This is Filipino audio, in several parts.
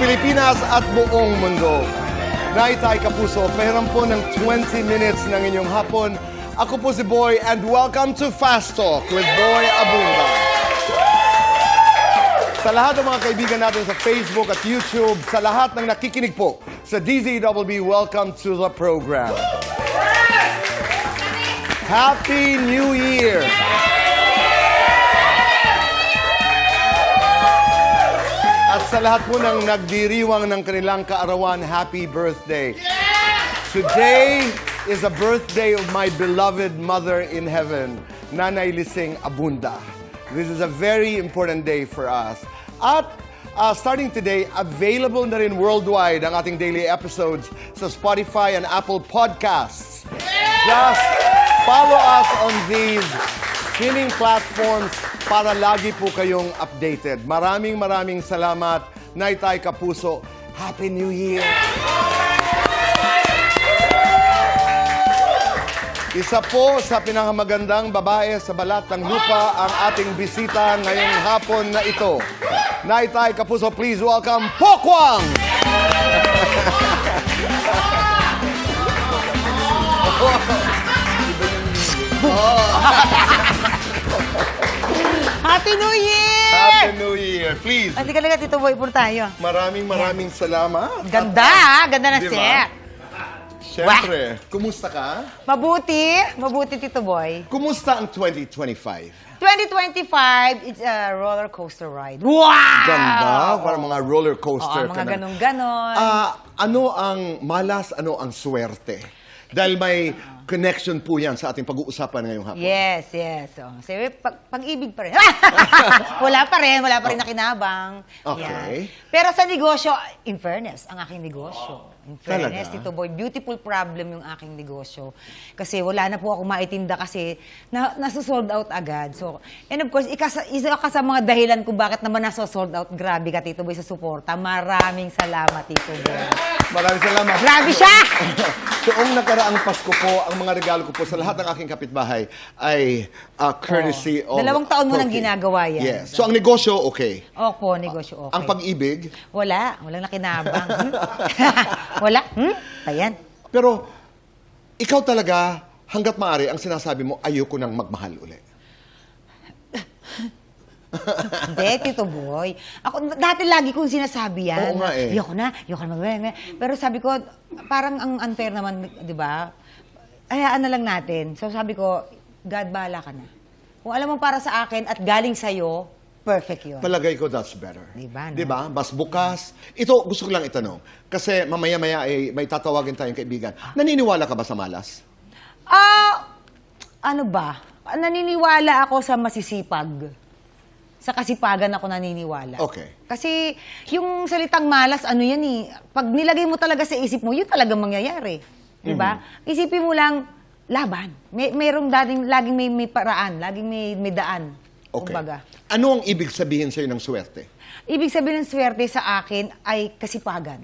Pilipinas at buong mundo. Naitay Kapuso, pahiram po ng 20 minutes ng inyong hapon. Ako po si Boy and welcome to Fast Talk with Boy Abunda. Sa lahat ng mga kaibigan natin sa Facebook at YouTube, sa lahat ng nakikinig po sa DZWB, welcome to the program. Happy New Year! At sa lahat po ng nagdiriwang ng kanilang kaarawan, happy birthday. Today is a birthday of my beloved mother in heaven, Nanay Lising Abunda. This is a very important day for us. At starting today, available na rin worldwide ang ating daily episodes sa Spotify and Apple Podcasts. Just follow us on these streaming platforms para lagi po kayong updated. Maraming salamat, Naitay Kapuso. Happy New Year! Isa po sa pinakamagandang babae sa balat ng lupa ang ating bisita ngayong hapon na ito. Naitay Kapuso, please welcome Pokwang! Happy New Year! Happy New Year! Please. Hindi ka lang, Tito Boy, puro tayo. Maraming salamat. Ganda, ganda na Diba? set. Siyempre, kumusta ka? Mabuti, Tito Boy. Kumusta ang 2025? 2025, it's a roller coaster ride. Wow! Ganda, parang mga roller coaster Oo, ka mga na. ganon-ganon. Ano ang malas, ano ang swerte? Dahil may connection po yan sa ating pag-uusapan ngayong hapon. Yes. So, pag-ibig pa rin. wala pa rin nakinabang. Okay. Yan. Pero sa negosyo, in fairness, ang aking negosyo. In fairness, Talaga? Tito Boy, beautiful problem yung aking negosyo. Kasi wala na po ako maitinda kasi nasa-sold out agad. So, and of course, isa ka sa mga dahilan kung bakit naman nasa-sold out. Grabe ka, Tito Boy, sa suporta. Maraming salamat, Tito Boy. Maraming salamat. Grabe siya! Noong nakaraang Pasko po, ang mga regalo ko po sa lahat ng aking kapitbahay ay courtesy of... 2 taon mo nang Poki. ginagawa yan. Yes. So, ang negosyo, okay. Opo, negosyo okay. Ang pag-ibig, walang nakinabang. Wala? Ayan. pero ikaw talaga, hanggat maaari, ang sinasabi mo, ayoko nang magmahal uli. Hindi, Tito Boy. Ako, dati lagi kong sinasabi yan. Oo nga eh. Ayoko na magmahal. Pero sabi ko, parang ang unfair naman, di ba? Hayaan na lang natin. So sabi ko, God, bahala ka na. Kung alam mo para sa akin at galing sa'yo, perfect yun. Palagay ko, that's better. Diba, no? Diba? Mas bukas. Ito, gusto ko lang itanong. Kasi mamaya-maya ay may tatawagin tayong kaibigan. Naniniwala ka ba sa malas? Ano ba? Naniniwala ako sa masisipag. Sa kasipagan ako naniniwala. Okay. Kasi yung salitang malas, ano yan eh, pag nilagay mo talaga sa isip mo, yun talagang mangyayari. Diba? Isipin mo lang, laban. Laging may paraan, laging may daan. Okay. Kumbaga. Ano ang ibig sabihin sa'yo ng swerte? Ibig sabihin ng swerte sa akin ay kasipagan.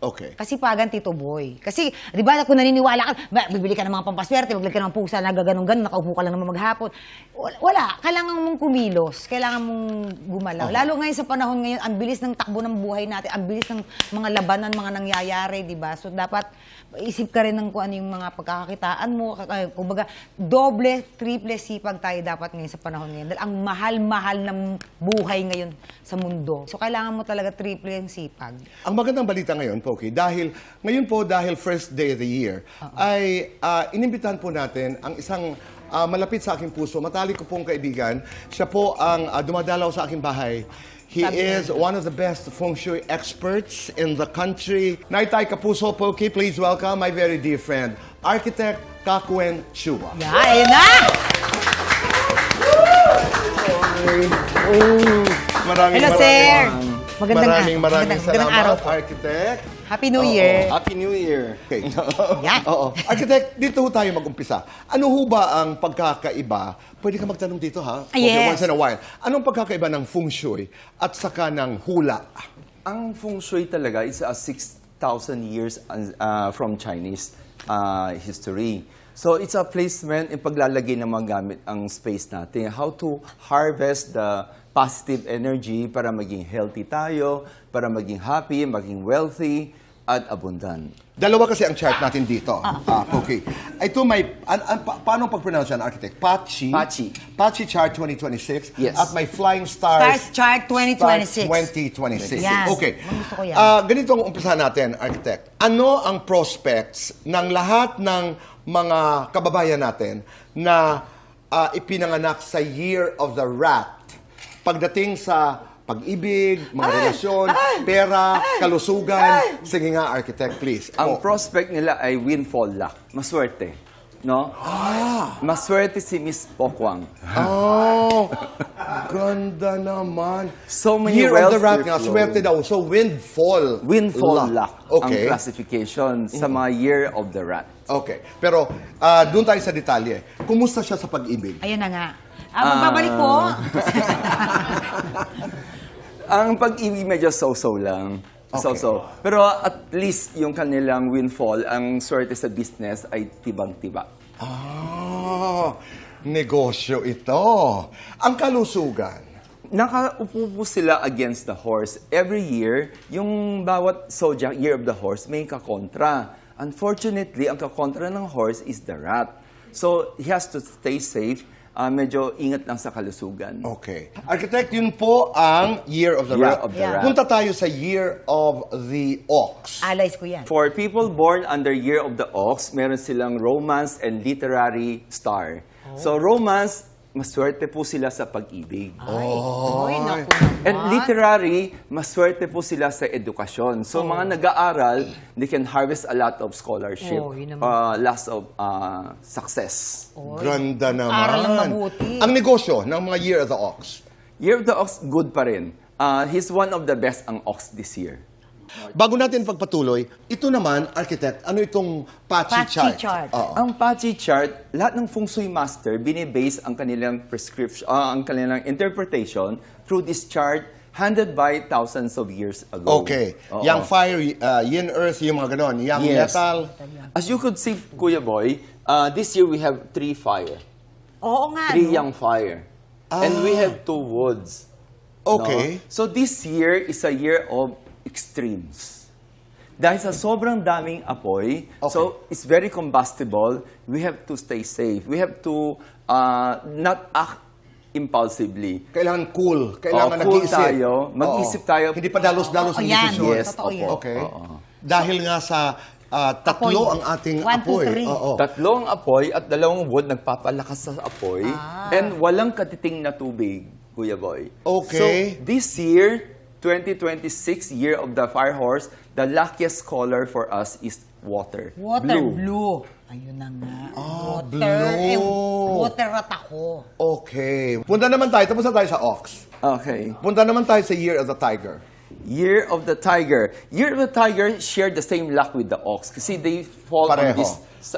Okay. Kasipagan, Tito Boy. Kasi, di ba, kung naniniwala ka, bibili ka ng mga pampaswerte, maglagay ka ng pusa, nagaganong-ganon, nakaupo ka lang naman maghapon. Wala. Kailangan mong kumilos. Kailangan mong gumalaw. Lalo ngayon sa panahon ngayon, ang bilis ng takbo ng buhay natin, ang bilis ng mga labanan, mga nangyayari, di ba? So, dapat isip ka rin ng kung ano yung mga pagkakakitaan mo. Kumbaga, doble, triple sipag tayo dapat ngayon sa panahon ngayon. Dahil ang mahal-mahal ng buhay ngayon sa mundo. So, kailangan mo talaga triple yung sipag. Ang magandang balita ngayon, Poki, dahil first day of the year, ay inimbitahan po natin ang isang malapit sa aking puso, matalik ko pong kaibigan. Siya po ang dumadalaw sa aking bahay. He is one of the best feng shui experts in the country. Naitay Kapuso, Poki, please welcome my very dear friend, Architect Kakuen Chua. Yeah, ayun na! Maraming Hello, sir. Maraming salamat, araw. Architect. Happy New Year. Happy New Year. Okay. Yan. Oo. Architect, dito ho tayo mag-umpisa. Ano ho ba ang pagkakaiba? Pwede ka magtanong dito, ha? Okay, Yes. once in a while. Anong pagkakaiba ng feng shui at saka ng hula? Ang feng shui talaga is a 6,000 years from Chinese history. So it's a placement in paglalagay ng mga gamit ang space natin. How to harvest the positive energy para maging healthy tayo, para maging happy, maging wealthy, at abundant. Dalawa kasi ang chart natin dito. Okay. Ito may, paano pag-pronounce yan, architect? Pachi. Pachi. Pachi chart 2026. Yes. At may Flying Stars. Stars chart 2026. Stars 2026. Yan. Okay. Gusto ko yan. Ganito ang umpisa natin, architect. Ano ang prospects ng lahat ng mga kababayan natin na ipinanganak sa Year of the Rat pagdating sa pag-ibig, mga relasyon, pera, kalusugan? Sige nga, architect, please. Ang prospect nila ay windfall luck. Maswerte. No? Maswerte si Miss Pokwang. Oh, ganda naman. So many Year of the wealth Rat will nga, flow. swerte daw. So, windfall. Windfall luck Okay. ang classification sa mga Year of the Rat. Okay. Pero, doon tayo sa detalye. Kumusta siya sa pag-ibig? Ayun na nga. Magbabalik po. Ang pag-ibig medyo so-so lang. Okay. So-so. Pero at least yung kanilang windfall, ang swerte sa business ay tibang-tiba. Negosyo ito. Ang kalusugan. Nakaupo po sila against the horse. Every year, yung bawat zodiac, Year of the Horse, may kakontra. Unfortunately, ang kakontra ng horse is the rat. So, he has to stay safe. Medyo ingat lang sa kalusugan. Okay. Architect, yun po ang Year of the Year Rat. of the Rat. Punta tayo sa Year of the Ox. Alays ko yan. For people born under Year of the Ox, meron silang romance and literary star. So, romance, maswerte po sila sa pag-ibig. Ay, naku naman. And literary, maswerte po sila sa edukasyon. So, mga nag-aaral, they can harvest a lot of scholarship, Yun naman. lots of success. Ganda naman. Aral ng mabuti. Ang negosyo ng mga Year of the Ox. Year of the Ox, good pa rin. He's one of the best ang Ox this year. Bago natin pagpatuloy, ito naman, architect, ano itong Pachi Pachi chart? chart. Oo. Ang Pachi chart, lahat ng Feng Shui master, binibase ang kanilang prescription, ang kanilang interpretation through this chart handed by thousands of years ago. Okay. Oo. Yang fire, yin earth, yung mga ganon. Yang Yes. metal. As you could see, Kuya Boy, this year we have 3 fire. Oo nga, 3 no? young fire. And we have 2 woods. Okay. No? So this year is a year of extremes. Dahil sa sobrang daming apoy, Okay. so it's very combustible, we have to stay safe. We have to not act impulsively. Kailangan cool. Kailangan cool nag-iisip. tayo. Mag-isip Oo. tayo. Hindi pa dalos-dalos ang yan. desisyon. Yes, Totoo yan. opo. Okay. Oo. Dahil nga sa tatlo Apoy. ang ating 1, 2, apoy. 3. Oo. Tatlong apoy at 2 wood nagpapalakas sa apoy. And walang katiting na tubig, Kuya Boy. Okay. So, this year, 2026, Year of the Fire Horse, the luckiest color for us is water. Water blue. Ayun na nga. Water. blue. Water rat ako. Okay. Punta naman tayo. Tapos na tayo sa ox. Okay. Punta naman tayo sa Year of the Tiger. Year of the Tiger. Year of the Tiger shared the same luck with the ox kasi they fall Pareho. on this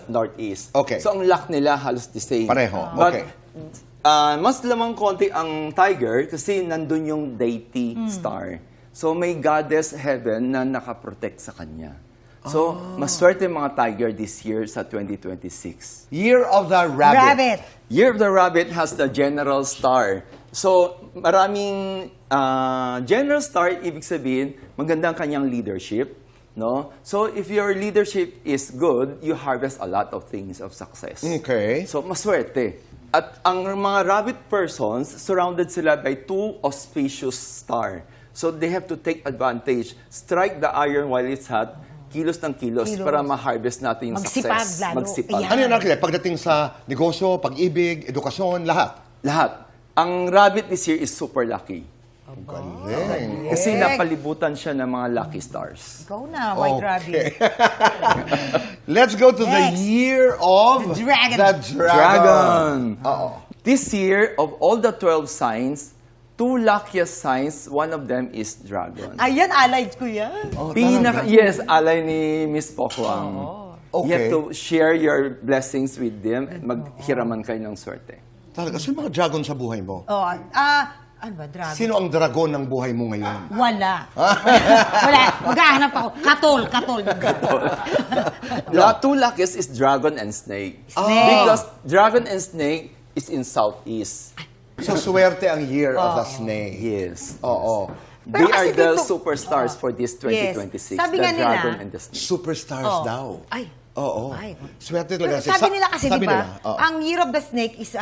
northeast. Okay. So, ang luck nila halos the same. Pareho. But, Okay. mas lamang konti ang tiger kasi nandun yung deity star. So, may goddess heaven na nakaprotect sa kanya. So, maswerte mga tiger this year sa 2026. Year of the Rabbit. Rabbit. Year of the Rabbit has the general star. So, maraming general star, ibig sabihin, magandang kanyang leadership. No? So, if your leadership is good, you harvest a lot of things of success. Okay. So, maswerte. At ang mga rabbit persons, surrounded sila by 2 auspicious star. So, they have to take advantage. Strike the iron while it's hot. Kilos ng kilos Kilos. para ma-harvest natin yung Magsipag success. lalo. Magsipag. Ayan. Ano yun, architect? Pagdating sa negosyo, pag-ibig, edukasyon, lahat. Lahat. Ang rabbit this year is super lucky. Galing. Kasi Correct. napalibutan siya ng mga lucky stars. Ikaw na, White Rabbit. Let's go to the Next. year of The dragon. The Dragon. Oo. This year, of all the 12 signs, 2 luckiest signs, one of them is dragon. Ayan, allied ko yan. Yes, alay ni Miss Pokwang. You have Okay. to share your blessings with them at maghiraman kayo ng swerte. Talaga, sino mga dragon sa buhay mo? Oh, ano ba, dragon? Sino ang dragon ng buhay mo ngayon? Wala. Wala. Maghahanap ako. Katol. Two luckiest is dragon and snake. Snake. Because dragon and snake is in southeast. So, swerte ang year of the snake. Yes. Oo. They Pero are kasi the dito- superstars for this 2026. Sabi the nga nila- dragon and the snake. Superstars Oh. daw. Ay. Oo. Ay. Swerte talaga. Sabi nila kasi, sabi di ba, nila, oo. ang Year of the Snake is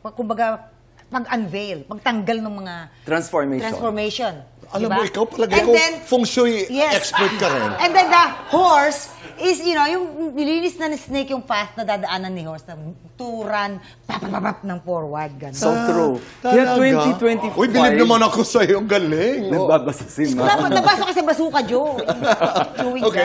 kumbaga, pag-unveil, pagtanggal ng mga transformation. Alam Diba? mo, ikaw palagay And ko, then- feng shui Yes. expert ka rin. And then the horse is, yung nilinis na ni snake yung path na dadaanan ni horse na to run, papapapap ng forward. Ganun. So true. Talaga? Kaya 2025. Uy, bilib naman ako sa'yo. Galing. Nagbabasa si Dapat Ma. nabasa kasi basuka, Joe.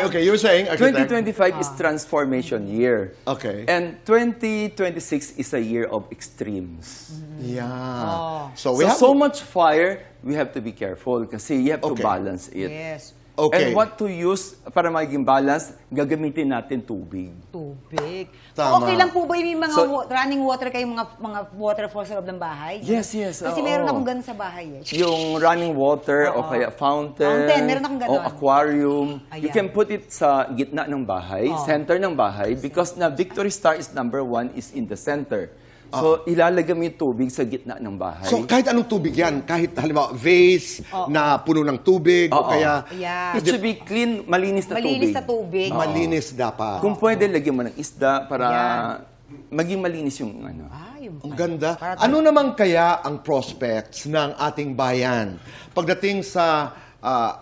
Okay. You're saying, architect? 2025 is transformation year. Okay. And 2026 is a year of extremes. Yeah. Oh. So, we So, have so much fire, we have to be careful kasi you have to Okay. balance it. Yes. Okay. And what to use para maging balance, gagamitin natin tubig. Tubig. Tama. Okay lang po ba yung mga So- running water kayong mga waterfalls sa loob ng bahay? Yes. Kasi oo. meron akong ganun sa bahay eh. Yung running water o kaya fountain, Fountain, meron akong o ganon. aquarium. You Ayan. can put it sa gitna ng bahay, center ng bahay, because na Victory Star is #1 is in the center. So, ilalagay mo yung tubig sa gitna ng bahay. So, kahit anong tubig yan, kahit halimbawa vase na puno ng tubig o Oo. kaya Yeah. It should be clean, malinis na Malinis tubig. na tubig. malinis dapat. Kung pwede, lagyan mo ng isda para Yan. maging malinis yung ano. Yung Ang ganda. Para- Ano naman kaya ang prospects ng ating bayan pagdating sa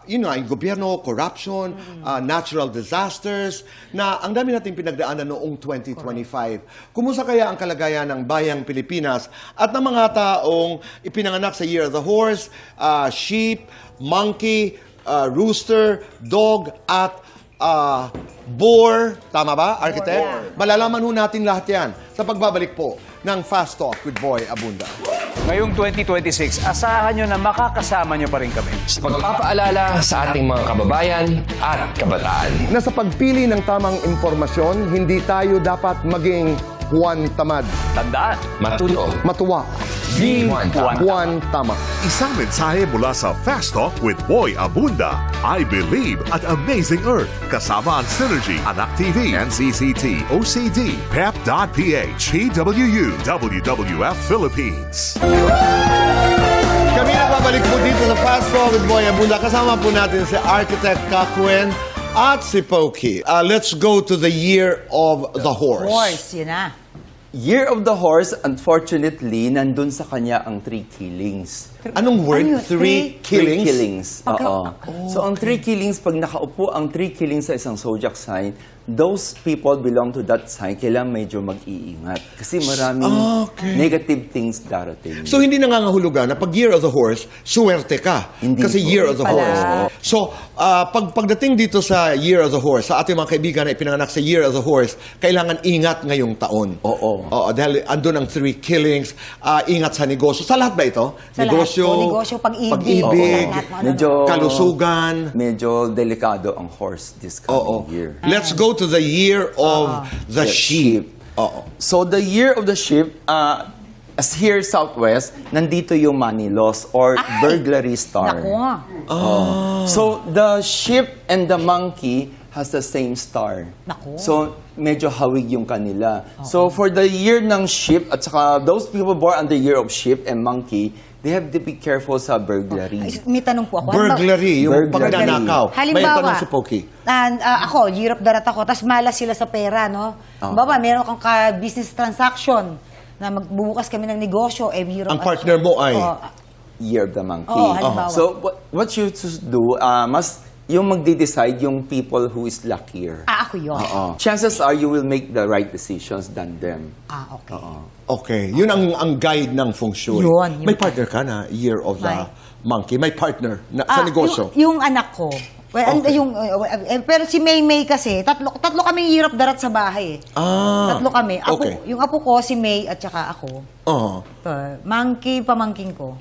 yung gobyerno, corruption, natural disasters, na ang dami nating pinagdaanan noong 2025. Kumusta kaya ang kalagayan ng bayang Pilipinas at ng mga taong ipinanganak sa Year of the Horse, sheep, monkey, rooster, dog, at boar. Tama ba, architect? yeah. Malalaman ho natin lahat yan sa pagbabalik po ng Fast Talk with Boy Abunda. Ngayong 2026, asahan nyo na makakasama nyo pa rin kami. Sa pagpapaalala sa ating mga kababayan at kabataan. Na sa pagpili ng tamang impormasyon, hindi tayo dapat maging Juan Tamad. Tandaan, Matuto. Matuwa. Di Juan Tama. Juan Tama. Isang mensahe mula sa Fast Talk with Boy Abunda. I believe at Amazing Earth. Kasama ang Synergy, Anak TV, NCCT, OCD, PEP.PH, PWU, WWF Philippines. Kami nagbabalik po dito sa Fast Talk with Boy Abunda. Kasama po natin si Architect Kakuen at si Pokey. Let's go to the Year of the Horse. Horse, yun na. Year of the Horse, unfortunately, nandun sa kanya ang 3 killings. Anong word? Ano yun? Three Three killings? Oo. So, ang 3 killings, pag nakaupo ang 3 killings sa isang zodiac sign, those people belong to that sign, kailangan medyo mag-iingat. Kasi maraming negative things darating. So, hindi nangangahulugan na pag Year of the Horse, suwerte ka. Hindi Kasi po. Year of the Pala. Horse. So, pagdating dito sa Year of the Horse, sa ating mga kaibigan na ipinanganak sa Year of the Horse, kailangan ingat ngayong taon. Oo. Dahil andun ang 3 killings, ingat sa negosyo. Sa lahat ba ito? Sa negosyo, lahat po, negosyo, pag-ibig, pag-ibig, lahat, lahat, Medyo, kalusugan. medyo delikado ang horse this Oo. coming year. Let's go to the Year of the Sheep. Oo. So, the year of the sheep, as here southwest, nandito yung money loss or burglary star. Naku nga. So, the sheep and the monkey has the same star. Naku. So, medyo hawig yung kanila. So, for the year ng sheep, at saka those people born on the year of sheep and monkey, they have to be careful sa burglary. Ay, may tanong po ako. Burglary, yung Burglary. pagnanakaw. May Halimbawa, tanong si Pokey. ako, year of the rat ako, tapos malas sila sa pera, no? Baba, meron kang business transaction na magbubukas kami ng negosyo, year of Ang partner mo ay? Year of the monkey. Oo, halimbawa. So, what you should do, yung magde-decide yung people who is luckier. ako yun. Chances are you will make the right decisions than them. Okay. Okay, yun ang guide ng feng shui. Yun, May partner ka na, Year of the Monkey. May partner na, sa negosyo. Yung anak ko, pero si May kasi, tatlo kaming year of the rat sa bahay. Tatlo kami. Okay. Yung apo ko, si May, at saka ako. Monkey, pamangking ko.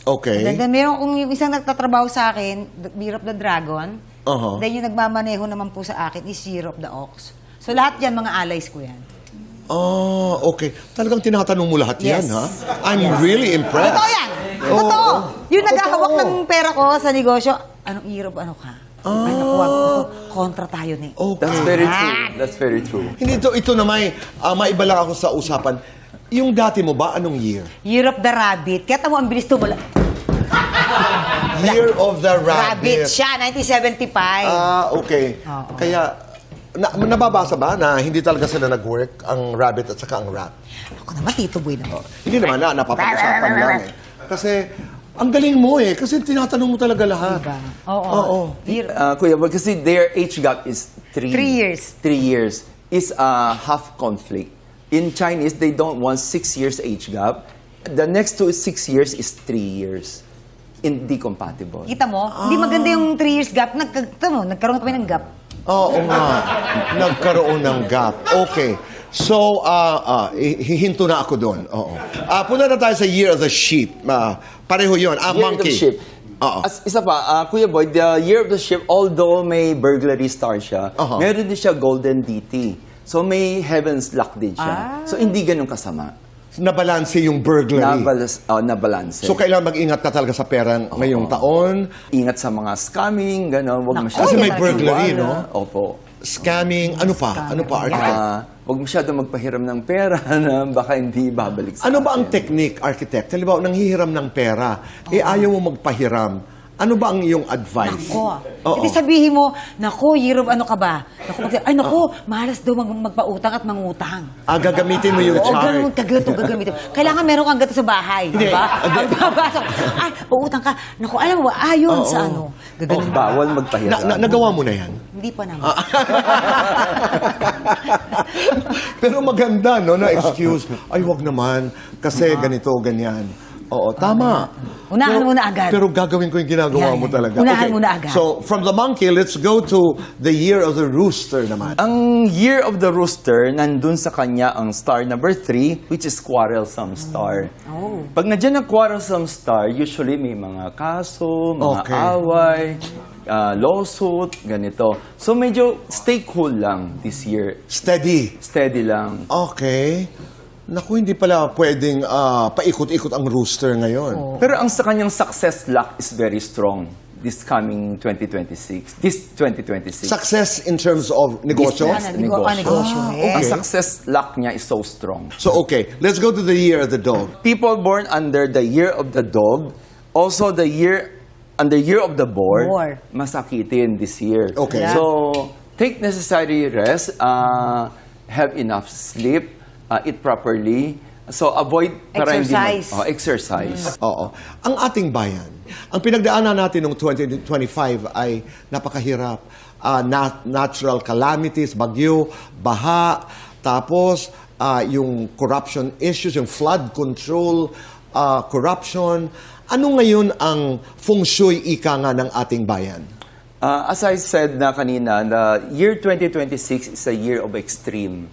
Okay. Then meron kong yung isang nagtatrabaho sa akin, Year of the Dragon. Uh-huh. Then yung nagmamaneho naman po sa akin is Year of the Ox. So lahat yan, mga allies ko yan. Okay. Talagang tinatanong mo lahat Yes. yan, ha? I'm really impressed. Totoo yan! Oo. Totoo! Yung Totoo. naghahawak ng pera ko sa negosyo, anong year of ano ka? Ay, naku, wag. Kontra tayo ni. Okay. That's very true. That's very true. Hindi, ito na maiba lang ako sa usapan. Yung dati mo ba, anong year? Year of the Rabbit. Kaya tamo ang bilis tumula. Year of the Rabbit Rabbit. siya, 1975. Okay. Oo. Kaya, nababasa ba na hindi talaga sila nag-work, ang rabbit at saka ang rat? Ako naman, Tito Boy naman. Hindi naman napapag-usapan lang eh. Kasi, ang galing mo eh. Kasi tinatanong mo talaga lahat. Diba? Oo. Oo. Year, Kuya, kasi their age gap is 3. 3 years. 3 years is a half conflict. In Chinese, they don't want 6 years age gap. The next to 6 years is 3 years. Hindi compatible. kita mo, hindi maganda yung 3 years gap. Nagkaroon kami ng gap. Oo nga. Nagkaroon ng gap. Okay. So, hihinto na ako doon. Oo. Punta na tayo sa Year of the Sheep. Pareho yun. Year Monkey. of the Sheep. Oo. As isa pa, Kuya Boy, the Year of the Sheep, although may burglary star siya, meron din siya golden DT. So may heaven's luck din siya. So hindi ganun kasama. Nabalanse yung burglary. Nabalanse. So, kailangan mag-ingat ka talaga sa pera ngayong taon. Ingat sa mga scamming, gano'n. Huwag Naku, masyado Kasi may Ay, burglary, magtiwala. no? Opo. Scamming. Ano pa? Ano pa, architect? Huwag masyado magpahiram ng pera na baka hindi babalik sa Ano ba ang atin. technique, architect? Halimbawa, nanghihiram ng pera, ayaw mo magpahiram. Ano ba ang iyong advice? Nako. Oo. Hindi sabihin mo, nako, year of ano ka ba? Nako, malas daw magpautang at mangutang. Gagamitin mo yung Oo, chart. ganun, kagato, gagamitin. Kailangan meron kang gato sa bahay, di ba? Ang babasok, ay, pautang ka. Naku, alam mo ba, ayon sa ano. Gaganon ba? Bawal magpahiram. Nagawa mo na yan? Hindi pa naman. Pero maganda, no, na excuse. Ay, wag naman. Kasi ganito, ganyan. Oo, tama. Unahan mo na agad. Pero gagawin ko yung ginagawa Yan, mo yan. talaga. Unahan mo na agad. So, from the monkey, let's go to the Year of the Rooster naman. Ang Year of the Rooster, nandun sa kanya ang star number 3, which is quarrelsome star. Oh. Pag nandiyan ang quarrelsome star, usually may mga kaso, mga Okay. away, lawsuit, ganito. So medyo stay cool lang this year. Steady. Steady lang. Okay. Naku, hindi pala pwedeng paikot-ikot ang rooster ngayon. Pero ang sa kanyang success luck is very strong this coming 2026. This 2026. Success in terms of negosyo? Business. Negosyo. okay. Ang success luck niya is so strong. So, okay. Let's go to the Year of the Dog. People born under the Year of the Dog, also the year under Year of the Boar, masakitin this year. Okay. Yeah. So, take necessary rest, have enough sleep, eat properly. So, avoid Exercise. exercise. Oo. Ang ating bayan, ang pinagdaanan natin noong 2025 ay napakahirap. Natural calamities, bagyo, baha, tapos yung corruption issues, yung flood control, corruption. Ano ngayon ang feng shui ika nga ng ating bayan? As I said na kanina, the year 2026 is a year of extreme.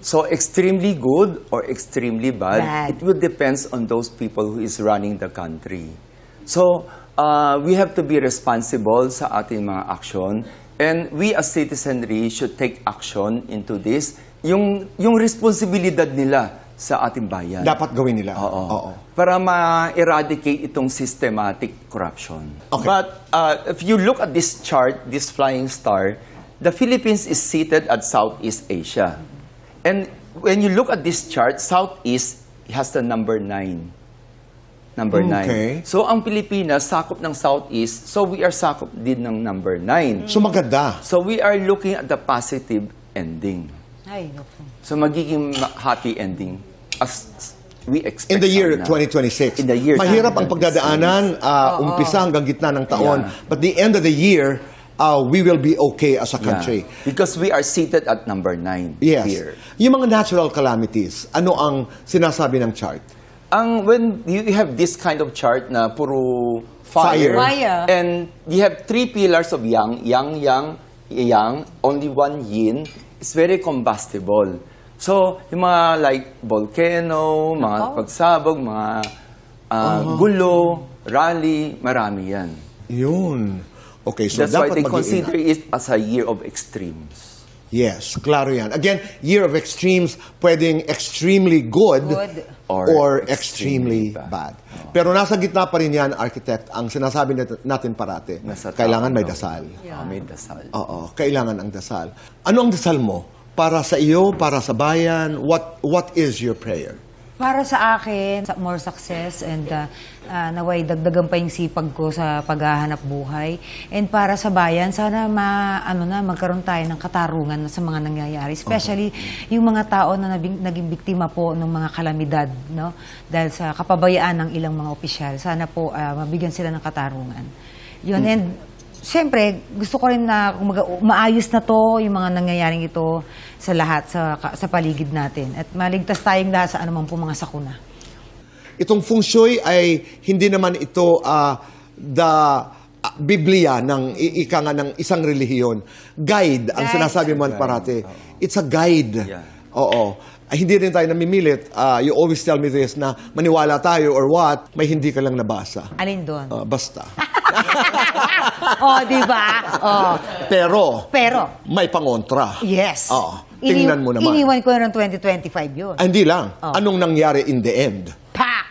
So extremely good or extremely bad, it will depends on those people who is running the country. So we have to be responsible sa ating mga action, and we as citizenry should take action into this. Yung responsibilidad nila sa ating bayan. Dapat gawin nila. Oo. Para ma-eradicate itong systematic corruption. Okay. But if you look at this chart, this flying star, the Philippines is seated at Southeast Asia. And when you look at this chart, Southeast has the number 9. Number 9. Okay. So ang Pilipinas, sakop ng Southeast, so we are sakop din ng number 9. So maganda. So we are looking at the positive ending. Ay, naku. So magiging happy ending as we expect. In the year sana. 2026. In the year Mahirap ang 2026. pagdadaanan, umpisa hanggang gitna ng taon. Yeah. But the end of the year, we will be okay as a country. Yeah. Because we are seated at number 9 Yes. here. Yung mga natural calamities, ano ang sinasabi ng chart? When you have this kind of chart na puro fire, Fire. and you have 3 pillars of yang, only one yin, it's very combustible. So, yung mga like volcano, mga pagsabog, mga gulo, rally, marami yan. Yun. Okay, so That's why dapat they mag-iingat. consider it as a year of extremes. Yes, klaro yan. Again, year of extremes, pwedeng extremely good, Good. or extremely bad. Pero nasa gitna pa rin yan, architect, ang sinasabi natin parate, Nasa kailangan tao may daw. dasal. May dasal. Oo, kailangan ang dasal. Ano ang dasal mo? Para sa iyo, para sa bayan? What is your prayer? Para sa akin, more success and naway dagdagan pa yung sipag ko sa paghahanap buhay. And para sa bayan, sana magkaroon tayo ng katarungan sa mga nangyayari. Especially yung mga tao na naging biktima po ng mga kalamidad, no? Dahil sa kapabayaan ng ilang mga opisyal. Sana po mabigyan sila ng katarungan. Yun, and siyempre, gusto ko rin na maayos na to, yung mga nangyayaring ito sa lahat, sa paligid natin. At maligtas tayong lahat sa anumang po mga sakuna. Itong feng shui ay hindi naman ito Biblia ng ika nga ng isang relihiyon. Guide, ang Guide. sinasabi mo parate. It's a guide. Yeah. Oo. Ay, hindi rin tayo namimilit. You always tell me this na maniwala tayo or what, may hindi ka lang nabasa. Alin doon? Basta. Di ba? Pero, Pero, may pangontra. yes. Tingnan mo naman. Iniwan ko ng 2025 yun. Hindi lang. Anong nangyari in the end? Pa!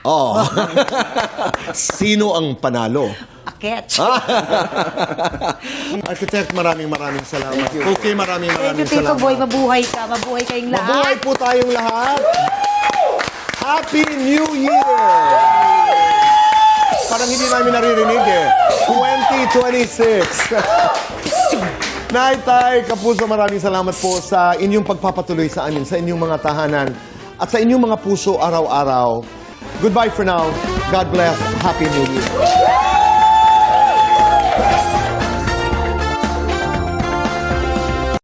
Sino ang panalo? Aketch. Architect, maraming salamat. Okay, maraming Thank you, Tito salamat. Boy. Mabuhay ka. Mabuhay kayong lahat. Mabuhay po tayong lahat. Happy New Year! Parang hindi namin naririnig 2026. Nay, Tay, Kapuso, maraming salamat po sa inyong pagpapatuloy sa amin, sa inyong mga tahanan, at sa inyong mga puso araw-araw. Goodbye for now. God bless. Happy New Year.